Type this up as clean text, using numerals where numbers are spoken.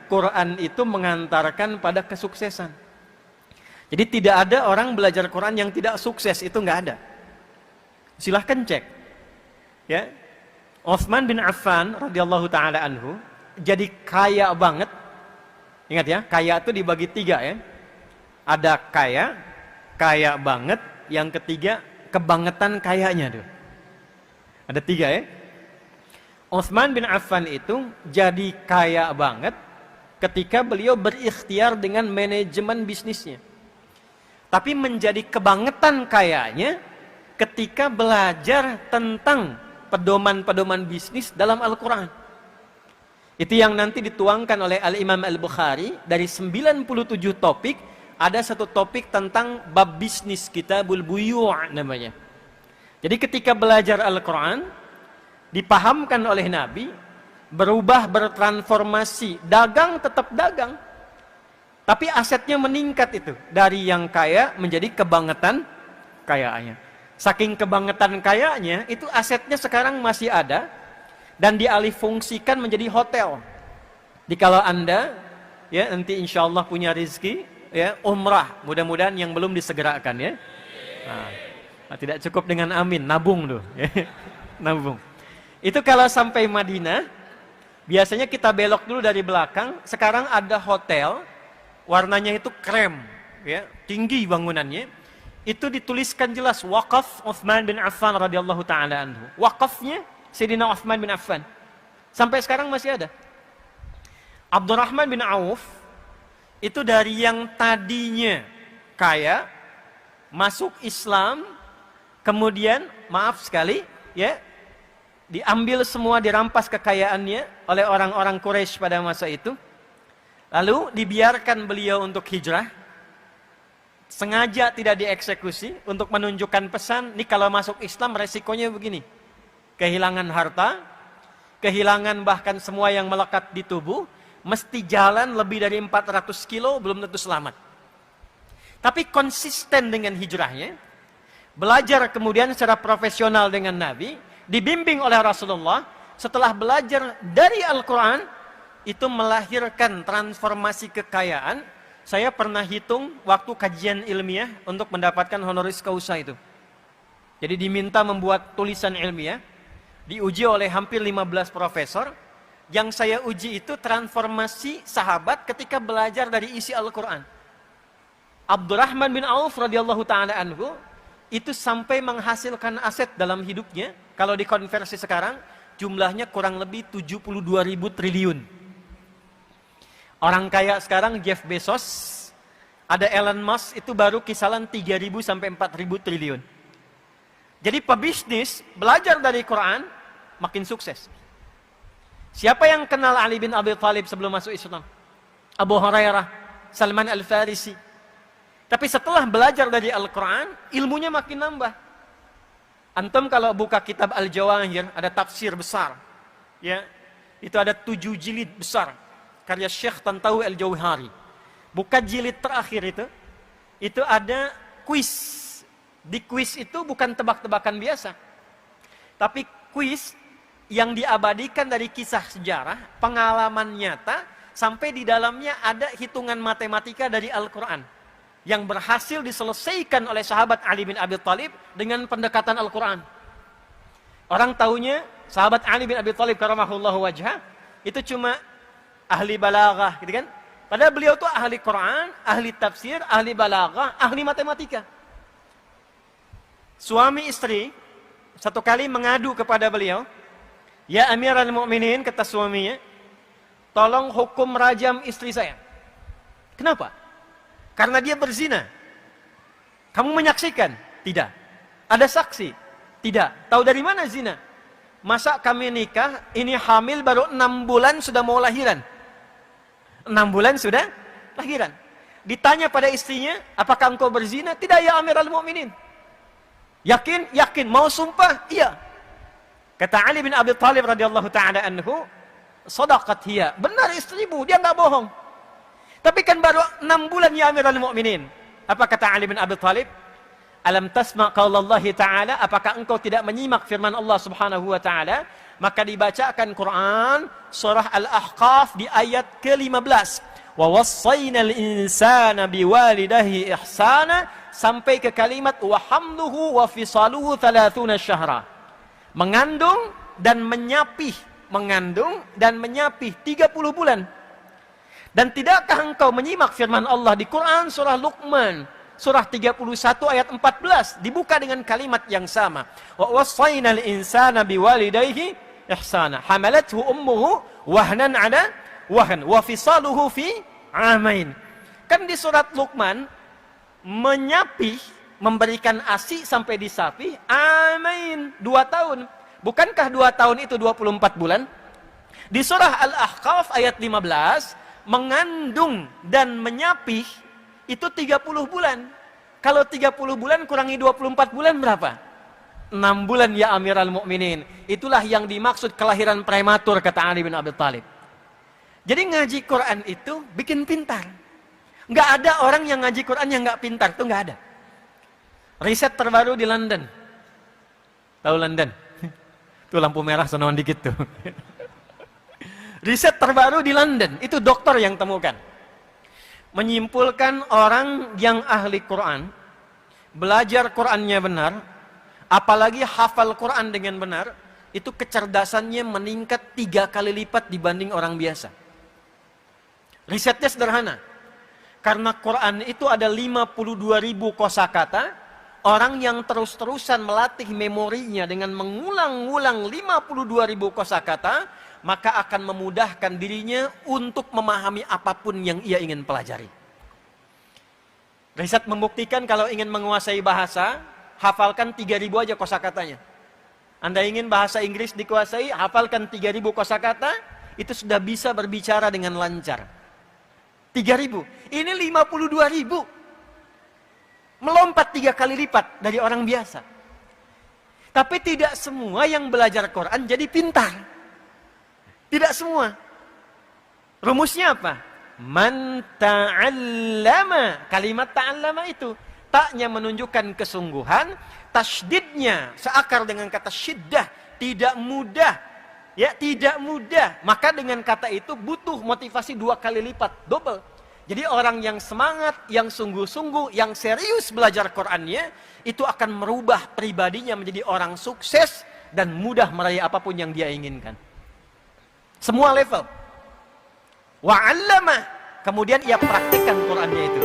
Quran itu mengantarkan pada kesuksesan. Jadi tidak ada orang belajar Quran yang tidak sukses, itu nggak ada. Silahkan cek. Ya, Utsman bin Affan radhiyallahu taala anhu jadi kaya banget. Ingat ya, kaya itu dibagi 3 ya. Ada kaya, kaya banget, yang ketiga kebangetan kayanya tuh. Ada 3 ya. Utsman bin Affan itu jadi kaya banget ketika beliau berikhtiar dengan manajemen bisnisnya. Tapi menjadi kebangetan kayanya ketika belajar tentang pedoman-pedoman bisnis dalam Al-Quran. Itu yang nanti dituangkan oleh Al-Imam Al-Bukhari. Dari 97 topik, ada 1 topik tentang bab bisnis, Kitabul Buyu' namanya. Jadi ketika belajar Al-Quran, dipahamkan oleh Nabi, berubah, bertransformasi, dagang tetap dagang, tapi asetnya meningkat itu, dari yang kaya menjadi kebangetan kayaannya. Saking kebangetan kayanya, itu asetnya sekarang masih ada, dan dialihfungsikan menjadi hotel. Jadi kalau Anda, ya nanti insya Allah punya rezeki, ya umrah, mudah-mudahan yang belum disegerakan ya. Nah, tidak cukup dengan amin, nabung tuh, ya. Nabung. Itu kalau sampai Madinah, biasanya kita belok dulu dari belakang. Sekarang ada hotel, warnanya itu krem, ya, tinggi bangunannya. Itu dituliskan jelas wakaf Utsman bin Affan radhiyallahu taala anhu. Wakafnya Sayyidina Utsman bin Affan. Sampai sekarang masih ada. Abdurrahman bin Auf itu dari yang tadinya kaya masuk Islam, kemudian maaf sekali, ya, diambil semua, dirampas kekayaannya oleh orang-orang Quraisy pada masa itu. Lalu dibiarkan beliau untuk hijrah. Sengaja tidak dieksekusi untuk menunjukkan pesan, ini kalau masuk Islam resikonya begini. Kehilangan harta, kehilangan bahkan semua yang melekat di tubuh, mesti jalan lebih dari 400 kilo, belum tentu selamat. Tapi konsisten dengan hijrahnya, belajar kemudian secara profesional dengan Nabi, dibimbing oleh Rasulullah, setelah belajar dari Al-Quran, itu melahirkan transformasi kekayaan. Saya pernah hitung waktu kajian ilmiah untuk mendapatkan honoris causa itu. Jadi diminta membuat tulisan ilmiah, diuji oleh hampir 15 profesor. Yang saya uji itu transformasi sahabat ketika belajar dari isi Al-Quran. Abdurrahman bin Auf radhiyallahu ta'ala anhu, itu sampai menghasilkan aset dalam hidupnya, kalau dikonversi sekarang, jumlahnya kurang lebih 72.000 triliun. Orang kaya sekarang Jeff Bezos, ada Elon Musk, itu baru kisaran 3.000 sampai 4.000 triliun. Jadi pebisnis, belajar dari Quran, makin sukses. Siapa yang kenal Ali bin Abi Thalib sebelum masuk Islam? Abu Hurairah, Salman Al-Farisi. Tapi setelah belajar dari Al-Quran, ilmunya makin nambah. Antum kalau buka kitab Al-Jawahir, ada tafsir besar. Ya, itu ada 7 jilid besar. Karya Syekh Tantawi Al-Jauhari. Buka jilid terakhir itu ada kuis. Di kuis itu bukan tebak-tebakan biasa. Tapi kuis yang diabadikan dari kisah sejarah, pengalaman nyata, sampai di dalamnya ada hitungan matematika dari Al-Quran. Yang berhasil diselesaikan oleh sahabat Ali bin Abi Thalib dengan pendekatan Al-Quran. Orang taunya sahabat Ali bin Abi Thalib karamahullahu wajhah, itu cuma ahli balaghah, gitu kan? Padahal beliau tuh ahli Quran, ahli tafsir, ahli balaghah, ahli matematika. Suami istri satu kali mengadu kepada beliau, "Ya Amirul Mukminin," kata suaminya, "tolong hukum rajam istri saya." Kenapa? Karena dia berzina. Kamu menyaksikan? Tidak. Ada saksi? Tidak. Tahu dari mana zina? Masa kami nikah, ini hamil baru 6 bulan sudah mau lahiran. 6 bulan sudah lahiran. Ditanya pada istrinya, apakah engkau berzina? Tidak ya Amirul Mukminin. Yakin? Yakin. Mau sumpah? Iya. Kata Ali bin Abi Thalib radhiyallahu ta'ala anhu, sadaqat hiya. Benar istrimu, dia nggak bohong. Tapi kan baru 6 bulan ya Amirul Mukminin. Apa kata Ali bin Abi Thalib? Alam tasma' qaulallahi ta'ala, apakah engkau tidak menyimak firman Allah Subhanahu wa ta'ala? Maka dibacakan Quran surah Al-Ahqaf di ayat ke-15. Wa wassaynal insana biwalidayhi ihsana sampai ke kalimat wa hamluhu wa fisaluhu 30 syahra. Mengandung dan menyapih, mengandung dan menyapih 30 bulan. Dan tidakkah engkau menyimak firman Allah di Quran surah Luqman surah 31 ayat 14 dibuka dengan kalimat yang sama. Wa wassaynal insana biwalidayhi ihsana hamalathu ummuhu wahnan 'ala wahn wa fisaluhu fi 'amain. Kan di surat Luqman menyapih, memberikan ASI sampai disapih, amain, 2 tahun. Bukankah 2 tahun itu 24 bulan? Di surah Al-Ahqaf ayat 15, mengandung dan menyapih itu 30 bulan. Kalau 30 bulan kurangi 24 bulan berapa? 6 bulan ya Amiral Mukminin. Itulah yang dimaksud kelahiran prematur kata Ali bin Abi Thalib. Jadi ngaji Quran itu bikin pintar. Nggak ada orang yang ngaji Quran yang nggak pintar, itu nggak ada. Riset terbaru di London. Tahu London? Tuh lampu merah sonoan dikit tuh. Riset terbaru di London, itu dokter yang temukan. Menyimpulkan orang yang ahli Quran, belajar Qurannya benar, apalagi hafal Quran dengan benar, itu kecerdasannya meningkat 3 kali lipat dibanding orang biasa. Risetnya sederhana. Karena Quran itu ada 52.000 kosakata, orang yang terus-terusan melatih memorinya dengan mengulang-ulang 52.000 kosakata, maka akan memudahkan dirinya untuk memahami apapun yang ia ingin pelajari. Riset membuktikan kalau ingin menguasai bahasa, hafalkan 3.000 aja kosakatanya. Anda ingin bahasa Inggris dikuasai, hafalkan 3.000 kosakata, itu sudah bisa berbicara dengan lancar. 3.000. Ini 52.000. Melompat 3 kali lipat dari orang biasa. Tapi tidak semua yang belajar Quran jadi pintar. Tidak semua. Rumusnya apa? Man ta'allama. Kalimat ta'allama itu. Taknya menunjukkan kesungguhan. Tasydidnya seakar dengan kata syiddah. Tidak mudah. Ya, tidak mudah. Maka dengan kata itu butuh motivasi 2 kali lipat, double. Jadi orang yang semangat, yang sungguh-sungguh, yang serius belajar Qur'annya, itu akan merubah pribadinya menjadi orang sukses dan mudah meraih apapun yang dia inginkan. Semua level. Wa'allama. Kemudian ia praktikkan Qur'annya itu.